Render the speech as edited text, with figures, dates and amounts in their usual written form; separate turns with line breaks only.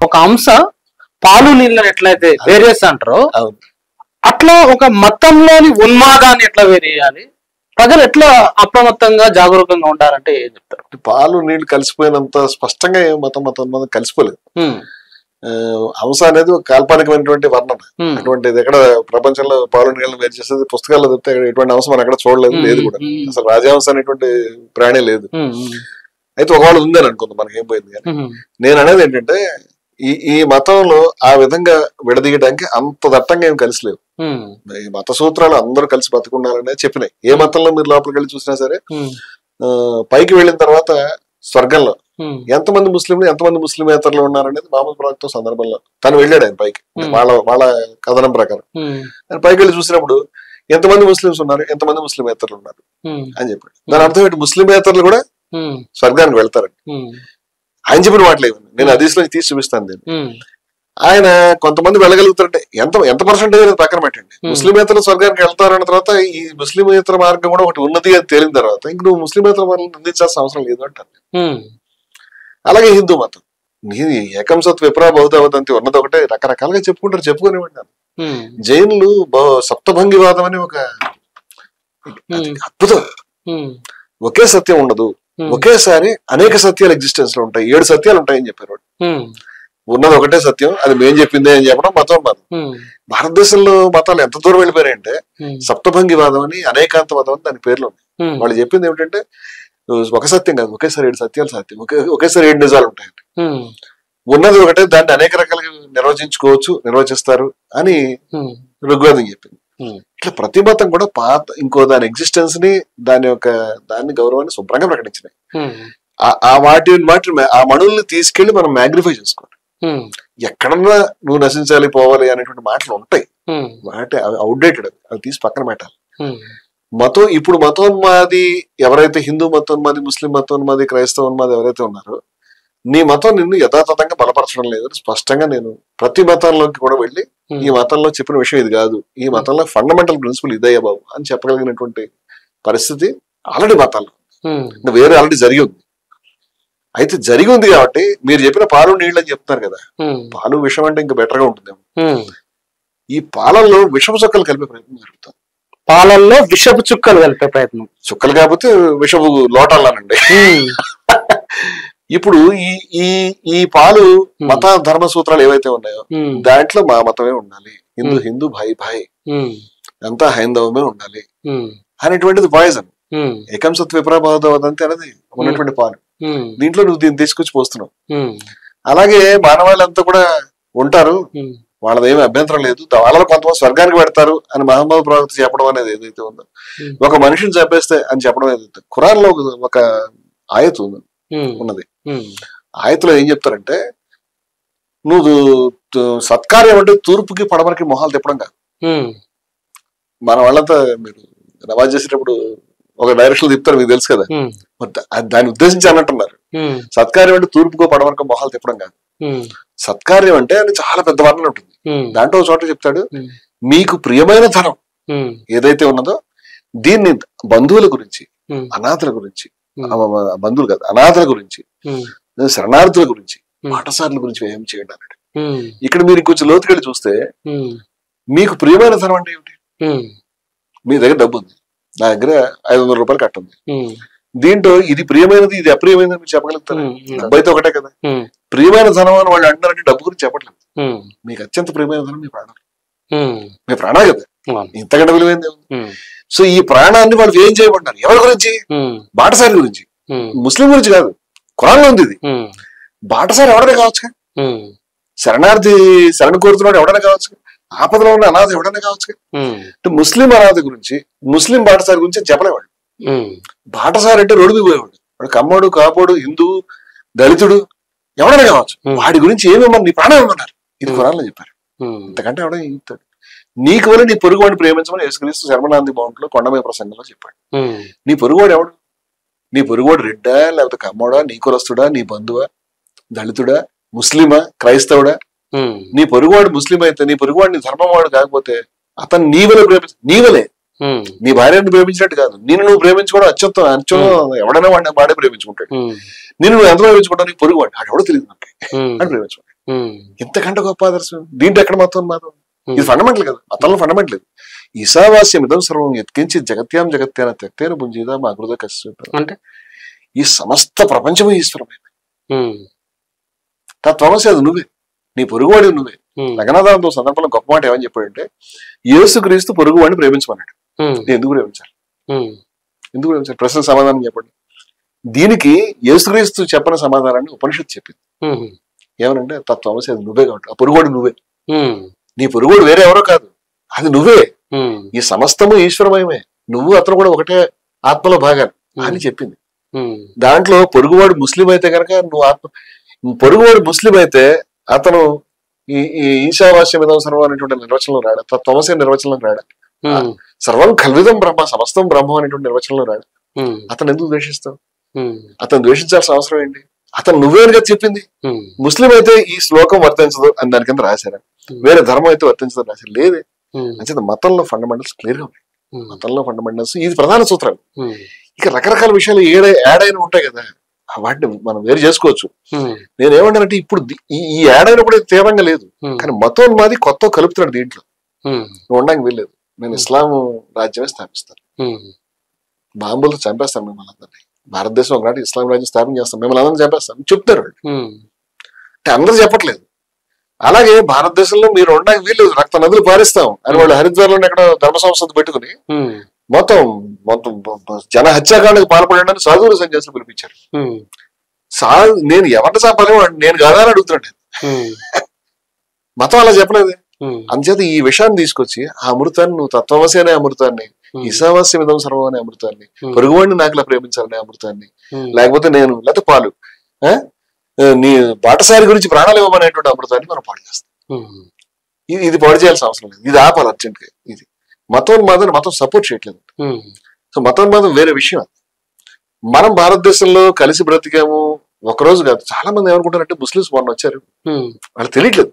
ఒక అంశ పాలు నీళ్ళని ఎట్లయితే వేరేస్ అంటారో అట్లా ఒక మతంలోని ఉన్మాదాన్ని ఎట్లా వేరేయాలి, ప్రజలు ఎట్లా అప్రమత్తంగా జాగరూకంగా ఉంటారంటే ఏం చెప్తారు?
పాలు నీళ్లు కలిసిపోయినంత స్పష్టంగా మతం కలిసిపోలేదు. అంశ అనేది ఒక కాల్పనికమైనటువంటి వర్ణన. అటువంటిది ఎక్కడ ప్రపంచంలో పాలు నీళ్ళని వేరు చేసేది పుస్తకాల్లో చెప్తే ఎటువంటి అంశం మనం ఎక్కడ చూడలేదు, లేదు కూడా. అసలు రాజహంస అనేటువంటి ప్రాణి లేదు. అయితే ఒకవేళ ఉందని అనుకుందాం, మనకి ఏం పోయింది. కానీ నేను అనేది ఏంటంటే ఈ మతంలో ఆ విధంగా విడదీయడానికి అంత దట్టంగా ఏం కలిసిలేవు. ఈ మత సూత్రాలు అందరూ కలిసి బతుకుండాలనే చెప్పినాయి. ఏ మతంలో మీరు లోపలికి వెళ్ళి చూసినా సరే పైకి వెళ్ళిన తర్వాత స్వర్గంలో ఎంతమంది ముస్లింలు ఎంతమంది ముస్లిమేతరులు ఉన్నారనేది మహమ్మద్ ప్రవక్త సందర్భంలో తను వెళ్ళాడు ఆయన పైకి, వాళ్ళ కథనం ప్రకారం. ఆయన పైకి వెళ్ళి చూసినప్పుడు ఎంతమంది ముస్లింస్ ఉన్నారు, ఎంతమంది ముస్లిమేతరులు ఉన్నారు అని చెప్పాడు. దాని అర్థం ఏంటి, ముస్లిమేతరులు కూడా స్వర్గానికి వెళ్తారండి. ఆయన చెప్పిన మాటలు నేను హదీస్లో తీసి చూపిస్తాను దీన్ని. ఆయన కొంతమంది వెళ్ళగలుగుతారంటే ఎంత పర్సెంటేజ్ పక్కన పెట్టండి. ముస్లిమేతరులు స్వర్గానికి వెళ్తారన్న తర్వాత ఈ ముస్లిమేతర మార్గం కూడా ఒకటి ఉన్నది అని తేలిన తర్వాత ఇంక నువ్వు ముస్లిమేతర మార్గం నిందించాల్సిన అవసరం లేదు అంటాను. అలాగే హిందూ మతం ఏకం సత్ విప్రా బౌద్ధవదంతి ఉన్నది ఒకటే, రకరకాలుగా చెప్పుకుంటారు, చెప్పుకునేవాడిని. జైనులు సప్తభంగివాదం అని ఒక అద్భుతం. ఒకే సత్యం ఉండదు, ఒకేసారి అనేక సత్యాలు ఎగ్జిస్టెన్స్ లో ఉంటాయి, 7 సత్యాలు ఉంటాయని చెప్పారు. ఉన్నది ఒకటే సత్యం, అది మేం చెప్పిందే అని చెప్పడం మతం. భారతదేశంలో మతాలు ఎంత దూరం వెళ్ళిపోయాయంటే సప్తభంగివాదం అని, అనేకాంతవాదం అని దాని పేర్లు ఉన్నాయి. వాళ్ళు చెప్పింది ఏమిటంటే ఒక సత్యం కాదు, ఒకేసారి 7 సత్యాలు సాధ్యం, ఒకేసారి 7 నిజాలు ఉంటాయండి. ఉన్నది ఒకటే, దాన్ని అనేక రకాలుగా నిర్వచిస్తారు అని ఋగ్వేదం చెప్పింది. ఇట్లా ప్రతి మతం కూడా ఇంకో దాని ఎగ్జిస్టెన్స్ ని దాని గౌరవాన్ని శుభ్రంగా ప్రకటించినాయి. ఆ మణుల్ని తీసుకెళ్లి మనం మ్యాగ్నిఫై చేసుకోవాలి. ఎక్కడన్నా నువ్వు నశించాలి, పోవాలి అనేటువంటి మాటలు ఉంటాయి. వాటి అవుట్డేటెడ్, అవి తీసి పక్కన పెట్టాలి. ఇప్పుడు మతోన్మాది ఎవరైతే హిందూ మతోన్మాది, ముస్లిం మతోన్మాది, క్రైస్తవోన్మాది ఎవరైతే ఉన్నారో నీ మతం నిన్ను యథాతథంగా బలపరచడం లేదు. స్పష్టంగా నేను ప్రతి మతంలోకి కూడా వెళ్ళి ఈ మతంలో చెప్పిన విషయం ఇది కాదు, ఈ మతంలో ఫండమెంటల్ ప్రిన్సిపల్ ఇదయ్యా బాబు అని చెప్పగలిగినటువంటి పరిస్థితి ఆల్రెడీ మతాల్లో వేరే ఆల్రెడీ జరిగి ఉంది. అయితే జరిగి ఉంది కాబట్టి మీరు చెప్పిన పాలు నీళ్ళు అని చెప్తున్నారు కదా, పాలు విషం అంటే ఇంకా బెటర్ గా ఉంటుందేమో. ఈ పాలల్లో విషపు చుక్కలు కలిపే ప్రయత్నం జరుగుతుంది.
పాలల్లో విషపు చుక్కలు కలిపే ప్రయత్నం,
చుక్కలు కాకపోతే విషపు లోటాలనండి. ఇప్పుడు ఈ పాలు మత ధర్మ సూత్రాలు ఏవైతే ఉన్నాయో దాంట్లో మా మతమే ఉండాలి, హిందూ భాయ్ భాయ్, అంతా హైందవమే ఉండాలి అనేటువంటిది పాయిజన్. ఏకం సత్ విప్రబోధవదంతి అనేది ఉన్నటువంటి పాలు. దీంట్లో నువ్వు దీన్ని తీసుకొచ్చి పోస్తున్నావు. అలాగే మానవాళ్ళంతా కూడా ఉంటారు, వాళ్ళదేమీ అభ్యంతరం లేదు, వాళ్ళలో కొంతమంది స్వర్గానికి పెడతారు అని మహమ్మద్ ప్రవక్త చెప్పడం అనేది ఏదైతే ఉందో, ఒక మనిషిని చంపేస్తే అని చెప్పడం ఏదైతే ఖురాన్ లో ఒక ఆయత్ ఉన్నది. ఆయతలో ఏం చెప్తారంటే, నువ్వు సత్కార్యం అంటే తూర్పుకి పడమరకి మొహాలు తిప్పడం కాదు. మన వాళ్ళంతా మీరు నమాజ్ చేసేటప్పుడు ఒక డైరెక్షన్ తిప్పుతారు, మీకు తెలుసు కదా, దాన్ని ఉద్దేశించి అన్నట్టున్నారు. సత్కార్యం అంటే తూర్పుకో పడమరకో మొహాలు తిప్పడం కాదు. సత్కార్యం అంటే అది చాలా పెద్ద వర్ణన ఉంటుంది. దాంట్లో చోట చెప్తాడు, మీకు ప్రియమైన ధనం ఏదైతే ఉన్నదో దీన్ని బంధువుల గురించి, అనాథల గురించి, బంధువులు కాదు అనాథల గురించి, శరణార్థుల గురించి, పాఠశాలల గురించి వ్యయం చేయండి అన్నాడు. ఇక్కడ మీరు కొంచెం లోతుకెళ్ళి చూస్తే మీకు ప్రియమైన ధనం అంటే ఏమిటి? మీ దగ్గర డబ్బు ఉంది, నా దగ్గర 500 రూపాయలు కట్టుంది. దీంట్లో ఇది ప్రియమైనది, ఇది అప్రియమైనది మీరు చెప్పగలుగుతారు? డబ్బు అయితే ఒకటే కదా. ప్రియమైన ధనం అని వాళ్ళు అంటారంటే డబ్బు గురించి చెప్పట్లేదు. మీకు అత్యంత ప్రియమైన ధనం మీ ప్రాణం, మీ ప్రాణా కదా, ఇంతకంటే విలువైంది. సో ఈ ప్రాణాన్ని వాళ్ళు ఏం చేయబడ్డారు? ఎవరి గురించి? బాటసారి గురించి, ముస్లిం గురించి కాదు. ఖురాన్లో ఉంది ఇది. బాటసారి ఎవడనే కావచ్చు, శరణు కోరుతున్నాడు ఎవడనే కావచ్చు, ఆపదలో ఉన్న అనాథ ఎవడనే కావచ్చు. ముస్లిం అనాథ గురించి, ముస్లిం బాటసారి గురించి చెప్పలేవాడు. బాటసారి అంటే రోడ్డు మీద పోయేవాడు, వాడు కమ్మడు, కాపోడు, హిందువు, దళితుడు ఎవడనే కావచ్చు. వాడి గురించి ఏమేమన్నారు? నీ ప్రాణం ఏమన్నారు? ఇది ఖురాన్లో చెప్పారు. ఇంతకంటే ఎవడో చెప్తాడు. నీకు వల్ల నీ పొరుగువాడిని ప్రేమించమని యేసుక్రీస్తు శర్మనాంది మౌంట్లో కొండమీద ప్రసంగంలో చెప్పాడు. నీ పొరుగువాడు ఎవడు? నీ పొరుగువాడు రెడ్డా, లేకపోతే కమ్మోడా, నీ కులస్తుడా, నీ బంధువా, దళితుడా, ముస్లిమా, క్రైస్తవుడా? నీ పొరుగువాడు ముస్లిం అయితే, నీ పొరుగువాడు నీ ధర్మవాడు కాకపోతే అతను నీవలే నీవలే నీ భార్యను ప్రేమించినట్టు కాదు, నిన్ను నువ్వు ప్రేమించుకోవడం అత్యుత్తం ఎవడైనా వాడే ప్రేమించుకుంటాడు. నిన్ను నువ్వు ఎంత ప్రేమించుకుంటావు? నీ పొరుగువాడు, అది ఎవడో తెలియదు మనకి అని ప్రేమించుకుంటాడు. ఇంతకంటే గొప్ప ఆదర్శం దీంట్లో ఎక్కడ మతోన్మాదం? ఇది ఫండమెంటల్ కదా, మతంలో ఫండమెంటల్ ఇది. ఈశావాస్యం ఇదం సర్వం ఎత్కించి జగత్యాం జగత్యాన తెక్తేన పుంజీదా మా హృద కశ్య అంటే ఈ సమస్త ప్రపంచము ఈశ్వరమైన తత్వమసి, అది నువ్వే, నీ పొరుగువాడి నువ్వే. లగ్నదానంతో సందర్భంలో గొప్ప మాట ఏమని చెప్పాడంటే, యేసుక్రీస్తు పొరుగువాడిని ప్రేమించమన్నాడు. ఎందుకు ప్రేమించాలి? ఎందుకు ప్రేమించాలి? ప్రశ్న సమాధానం చెప్పండి. దీనికి యేసుక్రీస్తు చెప్పని సమాధానాన్ని ఉపనిషత్తు చెప్పింది. ఏమనంటే తత్వమసి, అది నువ్వే కాబట్టి, ఆ పొరుగువాడు నువ్వే. నీ పొరుగువాడు వేరే ఎవరో కాదు, అది నువ్వే. ఈ సమస్తము ఈశ్వరమయమే, నువ్వు అతను కూడా ఒకటే ఆత్మలో భాగాలు అని చెప్పింది. దాంట్లో పొరుగువాడు ముస్లిం అయితే కనుక నువ్వు ఆత్మ, పొరుగువాడు ముస్లిం అయితే అతను ఈ ఈశావాస్యం ఇదం సర్వం అనేటువంటి నిర్వచనంలో రాడు, తత్వమసి నిర్వచనంలో రాడు, సర్వం కల్విదం బ్రహ్మ సమస్తం బ్రహ్మం అనేటువంటి నిర్వచనంలో రాడు. అతను ఎందుకు ద్వేషిస్తావు? అతను ద్వేషించాల్సిన అవసరం ఏంటి? అతను నువ్వేనుగా చెప్పింది. ముస్లిం అయితే ఈ శ్లోకం వర్తించదు అని దాని కింద రాశారా? వేరే ధర్మం అయితే వర్తించదు రాశారు? లేదే. అంటే మతంలో ఫండమెంటల్స్ క్లియర్ గా ఉన్నాయి. మతంలో ఫండమెంటల్స్ ఇది ప్రధాన సూత్రాలు. ఇక రకరకాల విషయాలు యాడ్ అయిన ఉంటాయి కదా, వాటిని మనం వేరు చేసుకోవచ్చు. నేను ఏమంటానంటే ఇప్పుడు ఈ యాడ్ అయినప్పుడు తీవ్రంగా లేదు, కానీ మతోన్మాది కొత్త కలుపుతున్నాడు దీంట్లో. నువ్వు ఉండడానికి వీల్లేదు, నేను ఇస్లాం రాజ్యమే స్థాపిస్తాను, బాంబులతో చంపేస్తాను మిమ్మల్ని అందరినీ, భారతదేశం ఒకనాటి ఇస్లాం రాజ్యం స్థాపన చేస్తాం, మిమ్మల్ని అందరినీ చంపేస్తాను చెప్తారు వాళ్ళు. అంటే అందరూ చెప్పట్లేదు. అలాగే భారతదేశంలో మీరు ఉండడానికి వీల్లేదు, రక్త నదులు పారిస్తాం అని వాళ్ళు హరిద్వార్లో ఎక్కడ ధర్మ సంస్థ పెట్టుకుని మొత్తం మొత్తం జన హత్యాకాండకు పాల్పడడానికి సాధువులు సన్యాసులు పిలిపించారు. నేను ఎవరిని చంపాలి నేను కాదా అని అడుగుతున్నాడు. మతం అలా చెప్పలేదు. అంచేత ఈ విషయాన్ని తీసుకొచ్చి ఆ అమృతాన్ని, నువ్వు తత్వమసి అనే అమృతాన్ని, ఈశావాస్యం ఇదం సర్వం అనే అమృతాన్ని, పొరుగువాడిని నాకులా ప్రేమించాలనే అమృతాన్ని, లేకపోతే పాలు నీ బాటసారి గురించి ప్రాణాలు ఇవ్వమనేటువంటి అమృతాన్ని మనం పాడు చేస్తాం. ఇది పాడు చేయాల్సిన అవసరం లేదు, ఇది ఆపాలి అర్జెంట్ గా. ఇది మతోన్మాదాన్ని మతం సపోర్ట్ చేయట్లేదు. సో మతోన్మాదం వేరే విషయం. మనం భారతదేశంలో కలిసి బ్రతికాము ఒకరోజు కాదు. చాలా మంది ఏమనుకుంటారంటే ముస్లిమ్స్ మొన్న వచ్చారు, వాళ్ళు తెలియట్లేదు